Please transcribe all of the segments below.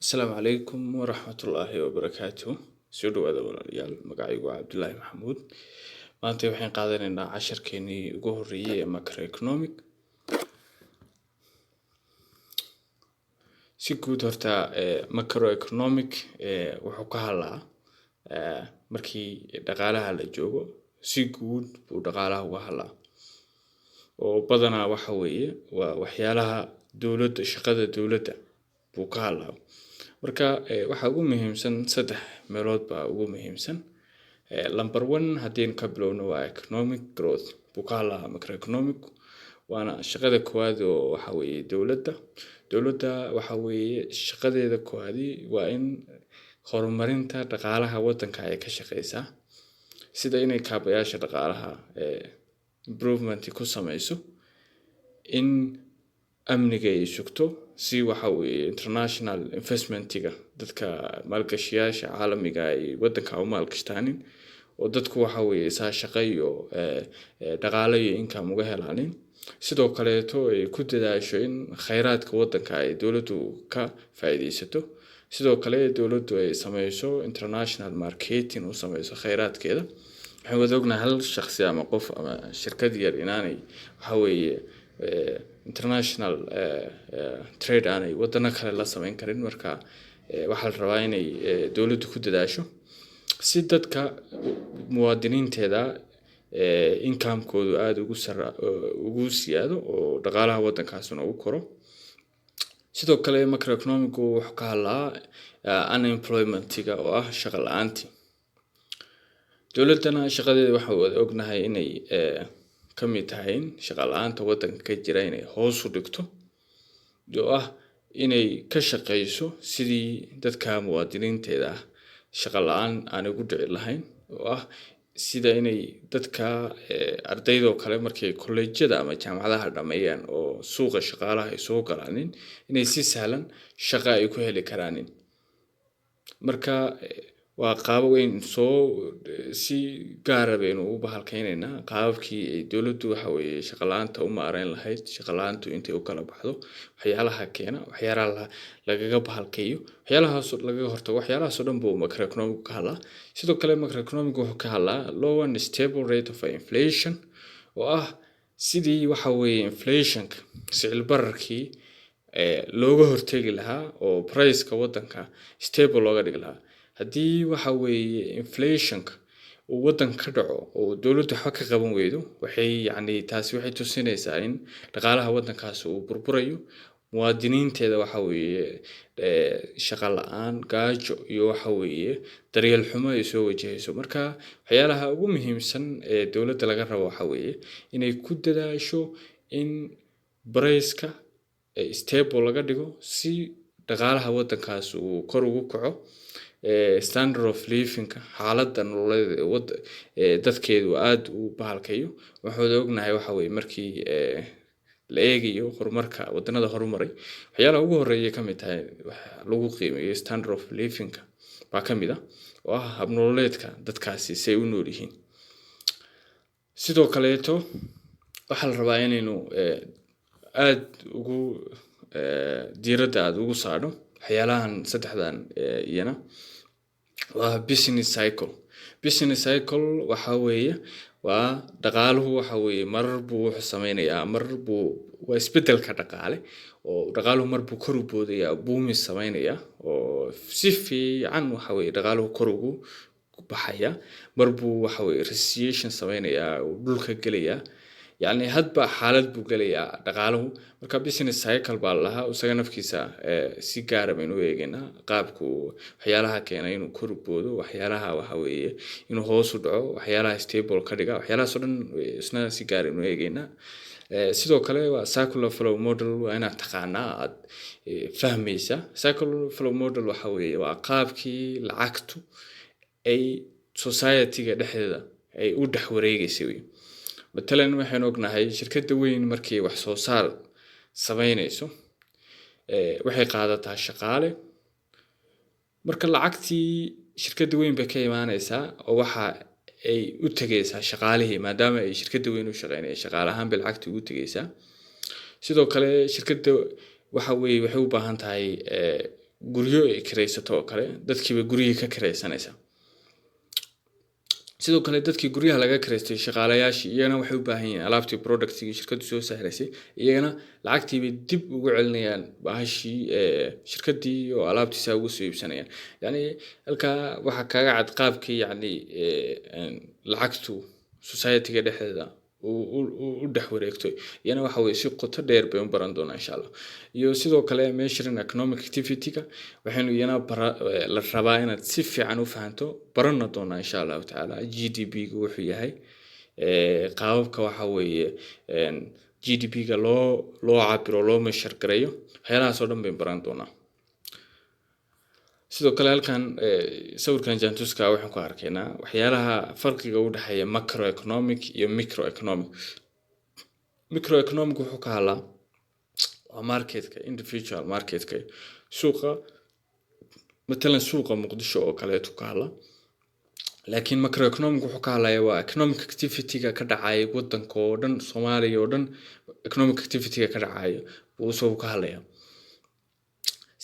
Asalaamu calaykum waraxmatullaahi wabarakaatuh. Soo dhawaada walaalayaal, magacaygu waa Cabdullaahi Maxamuud. Maanta waxaan qaadanaynaa casharkeenii ugu horreeyay ee macroeconomic. Si guud horta macroeconomic wuxuu ka hadlaa markii dhaqaalaha la joogo, si guud buu dhaqaalaha uga hadlaa. Oo badanaa waxa weeye waa waxyaalaha dowladda, shaqada dowladda buu ka hadlaa. Marka waxa ugu muhiimsan saddex meelood baa ugu muhiimsan. Number 1 haddii ka bilowno waa economic growth buu ka hadlaa macroeconomic, waana shaqada koowaad oo waxa weeye dowladda waxa weeye shaqadeeda koowaadi waa in horumarinta dhaqaalaha waddanka ay ka shaqeysaa, sida inay kaabayaasha dhaqaalaha improvement ku sameyso, in amniga ay sugto, si waxa weeye international investmentiga dadka maalgashiyaasha caalamiga ay waddanka u maalgashtaan, oo dadku waxa weeye saa shaqo iyo dhaqaale iyo income uga helaan. Sidoo kaleeto ay ku dadaasho in kheyraadka waddanka ay dowladdu ka faa'iideysato. Sidoo kale dowladdu ay sameyso international marketing u sameyso kheyraadkeeda. Waxaan wada ognahay hal shakhsi ama qof ama shirkad yar inaanay waxa weeye international trade aanay waddanka kale la sameyn karin. Marka waxaa la rabaa inay dowladdu ku dadaasho si dadka muwaadiniinteeda income-koodu aad ugu siyaado oo dhaqaalaha waddankaasuna u koro. Sidoo kale macroeconomic wuxuu ka hadlaa unemployment-ga oo ah shaqo la'aantii. Dowladdana shaqadeeda waxaan wada ognahay inay ka mid tahay shaqo la'aanta waddanka ka jira inay hoos u dhigto, oo ah inay ka shaqeyso sidii dadka muwaadiniinteeda shaqo la'aan aan ugu dhici lahayn, oo ah sida inay dadka ardayda kale markay kollejyada ama jaamacadaha dhameeyaan oo suuqa shaqaalaha ay soo galaan inay si sahlan shaqo ay ku heli karaan. Marka waa qaab weyn si gaar ah baynu u bahalkaynaynaa qaabkii ay dowladdu waxa weeye shaqo la'aanta u maareyn lahayd, shaqo la'aantu intay u kala baxdo, waxyaalaha keena, waxyaalaha lagaga bahalkayo, waxyaalahaas lagaga hortago, waxyaalahaas oo dhan buu macroeconomic ka hadlaa. Sidoo kale macroeconomic wuxuu ka hadlaa low and stable rate of inflation, oo ah sidii waxa weeye inflation-ka sicil bararkii looga hortagi lahaa oo price-ka waddanka stable looga dhigi lahaa. Haddii waxa weeye inflation-ka uu waddanka ka dhaco oo dowladdu waxba ka qaban weydo, taasi waxay tusinaysaa in dhaqaalaha waddankaas uu burburayo, muwaadiniinteeda waxa weeye shaqo la'aan, gaajo iyo waxa weeye daryeel xumo ay soo wajahayso. Marka waxyaalaha ugu muhiimsan ee dowladda laga rabo waxa weeye inay ku dadaasho in price-ka stable laga dhigo si dhaqaalaha waddankaas uu kor ugu kaco. Standard of living-ka xaaladda nololeed dadkeedu aad u bahalkayo. Waxaan ognahay waxa weeye markii la eegayo horumarka waddanada horumaray, waxyaalaha ugu horreeya ka mid tahay lagu qiimeeyo standard of living-ka baa ka mid ah, oo ah hab nololeedka dadkaasi say u nool yihiin. Sidoo kaleeto waxaa la rabaa inaynu aad ugu diiradda ugu saarno waxyaalahan saddexdan iyana waa business cycle waxa weeye waa dhaqaaluhu waxa weeye marar buu wuxuu sameynayaa waa isbeddelka dhaqaale oo dhaqaaluhu mar buu kor u boodayaa, boom sameynaya oo si fiican waxa weeye dhaqaaluhu kor ugu baxaya, mar buu waxa weeye recession sameynayaa oo dhulka gelaya. Hadba xaalad buu gelayaa dhaqaaluhu. Marka business cycle baa lahaa isaga nafkiisa si gaar ah baynu eegaynaa qaabku waxyaalaha keenay inuu kor u boodo, waxyaalaha waxa weeye inuu hoos u dhaco, waxyaalaha stable ka dhiga, waxyaalahaas oo dhan isna si gaar ah baynu eegaynaa. Sidoo kale waa circular flow model, waa inaad taqaanaa aad fahmaysa. Circular flow model waxa weeye waa qaabkii lacagtu ay society-ga dhexdeeda ay u dhex wareegaysay. Matalan waxaan ognahay shirkadda weyn markii wax soo saar sameynayso waxay qaadataa shaqaale. Marka lacagtii shirkadda weyn bay ka imaanaysaa oo waxa ay u tagaysaa shaqaalihii, maadaama ay shirkadda weyn u shaqeynayso shaqaale ahaan bay lacagtii ugu tagaysaa. Sidoo kale shirkadda waxa weeye waxay u baahan tahay guryo ay kiraysato oo kale dadkiiba guriyihii ka kiraysanaysa sidoo kale dadkii guryaha laga kireystay shaqaalayaashii iyagana waxay u baahan yihiin alaabtii productigii shirkadu soo saaraysay iyagana lacagtii bay dib ugu celinayaan baahashii shirkadii oo alaabtiisa ugu soo iibsanayaan yani halka waxa kaga cad qaabkii yani lacagtu society-ga dhexdeeda u dhex wareegtay iyana waxa weeye si qoto dheer bay u baran doonaa insha Allah iyo sidoo kale measuring economic activity-ga waxaynu iyana la rabaa inaad si fiican u fahanto baranna doonaa insha Allah taala GDP-gu wuxuu yahay qaababka waxa weeye GDP-ga loo cabiro loo measure gareeyo waxyaalahaas oo dhan bay baran doonaa sidoo kale halkan sawirkan jaantuska waxaan ku arkaynaa waxyaalaha farqiga u dhaxeeya macroeconomic iyo microeconomic wuxuu ka hadlaa waa marketka individual marketka suuqa مثلا suuqa Muqdisho oo kale uu ka hadlaa laakiin macroeconomic wuxuu ka hadlayaa waa economic activity-ga ka dhacay wadanka oo dhan Soomaaliya oo dhan economic activity-ga ka dhacay uu soo ka hadlayaa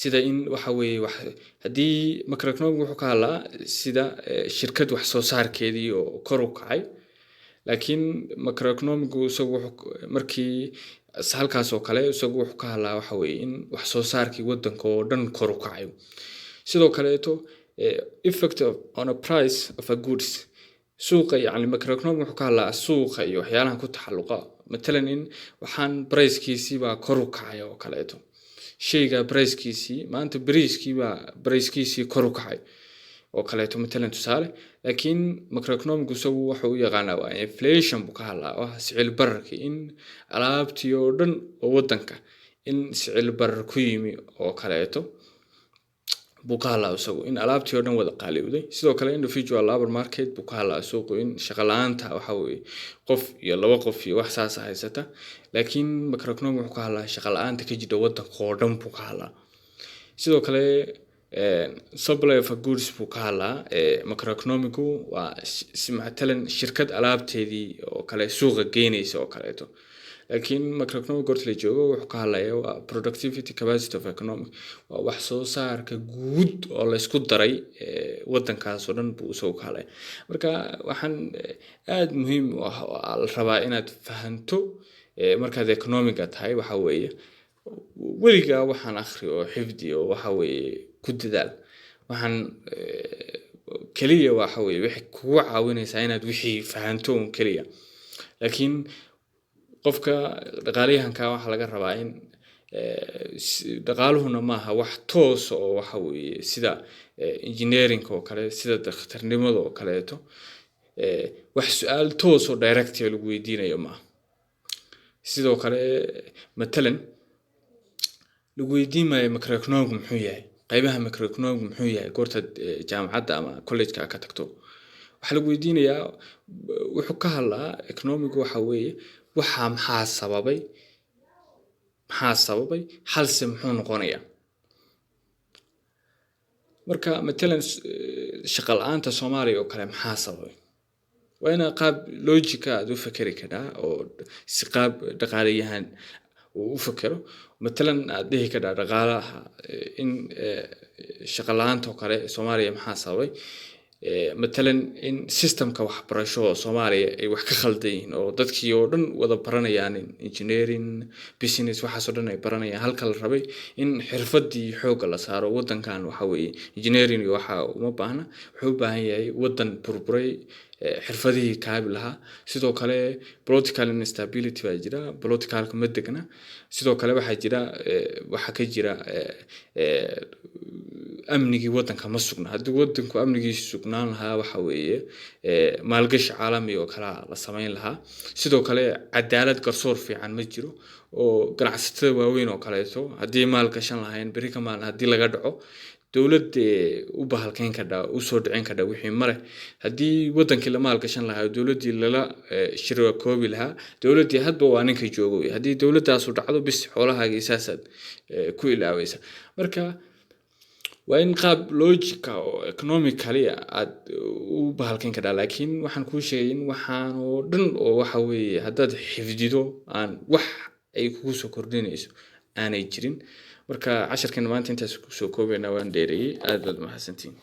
sida in waxa weeye hadii macroeconomic wuxuu ka hadlaa sida shirkad wax soo saarkeedii oo kor u kacay laakiin macroeconomic isagu markii halkaas oo kale isagu wuxuu ka hadlaa waxa weeye in wax soo saarkii wadanka oo dhan kor u kacay sidoo kale effect on a price of a goods suuqa yani macroeconomic wuxuu ka hadlaa suuqa iyo waxyaalaha ku taxalluqa مثلا in waxaan price-kiisii baa kor u kacay oo kale shayga price-kiisii maanta price-kiisii kor u kacay oo kale مثلا tusaale laakiin macroeconomic isagu wuxuu u yaqaanaa waa inflation buu ka hadlaa oo sicil bararkii in alaabtii oo dhan oo wadanka in sicil barar ku yimi oo kale buu ka hadlaa isagu in alaabtii oo dhan wada qaaliyowday sidoo kale individual labor market buu ka hadlaa suuqu in shaqo la'aanta waxa weeye qof iyo laba qof iyo wax saas haysata laakiin macroeconomic wuxuu ka hadlaa shaqo la'aanta ka jirta wadanka oo dhan buu ka hadlaa sidoo kale supply of goods buu ka hadlaa macroeconomic waa مثلا shirkad alaabteedii oo kale suuqa geynaysa oo kale laakiin macroeconomic horta la joogo wuxuu ka hadlayaa waa productivity capacity of economic waa wax soo saarka guud oo la isku daray wadankaas oo dhan buu soo ka hadlayaa marka waxaan aad muhiim u ah la rabaa inaad fahanto markaad economic tahay waxa weeye weligaa waxaan akhri oo xifdi oo waxa weeye ku dadaal waxaan kaliya waxa weeye wixii kugu caawinaysa inaad wixii fahanto kaliya laakiin qofka dhaqaaliyahanka waxa laga rabaa in dhaqaaluhuna maaha wax toos oo waxa weeye sida engineering oo kale sida dhakhtarnimada oo kale wax su'aal toos oo direct lagu weydiinayo maaha sidoo kale مثلا lagu weydiimayo macroeconomic muxuu yahay qaybaha macroeconomic muxuu yahay goorta jaamacadda ama college-ka ka tagto waxa lagu weydiinayaa wuxuu ka hadlaa economic waxa weeye waxa maxaa sababay halse muxuu noqonayaa marka مثلا shaqo la'aanta Soomaaliya oo kale maxaa sababay waa in qaab logic aad u fakari karaa oo si qaab dhaqaaliyahan u fakaro مثلا aad dhihi karaa dhaqaalaha in shaqo la'aanta oo kale Soomaaliya maxaa sababay مثلا in systemka waxbarasho Soomaaliya ay wax ka khaldan oo dadkii oo dhan wada baranayaan engineering business waxa soo dhan ay baranayaan halka la rabay in xirfadii xoog la saaro wadankan waxa weeye engineering waxa uma baahna wuxuu u baahan yahay wadan burburay xirfadihii kaabi lahaa sidoo kale political instability waa jira political ma degna sidoo kale waxa ka jira amnigii wadanka ma sugna haddii wadanku amnigiisu sugnaan lahaa waxa weeye maalgashi caalami oo kala la sameyn lahaa sidoo kale cadaalad garsoor fiican ma jiro oo ganacsatada waaweyn oo kale haddii maalgashan lahayn bari ka maalin haddii laga dhaco dawladda u bahalkayn kada u soo dhicin kada wixii mare haddii wadankii la maalgashan lahaa dawladdii lala shirwa koobi lahaa dawladdii hadba waa ninka joogo haddii dawladdaas u dhacdo bis xoolahaaga isaasad ku ilaawaysa marka waa in qaab logic oo economically aad u bahalkayn kada laakiin waxaan ku sheegay in waxaan oo dhan oo waxa weeye haddaad xifdido aan wax ay kugu soo kordhinayso aanay jirin marka casharkan maanta intaas ku soo koobayna waan dheereeyay aad baad mahadsantiin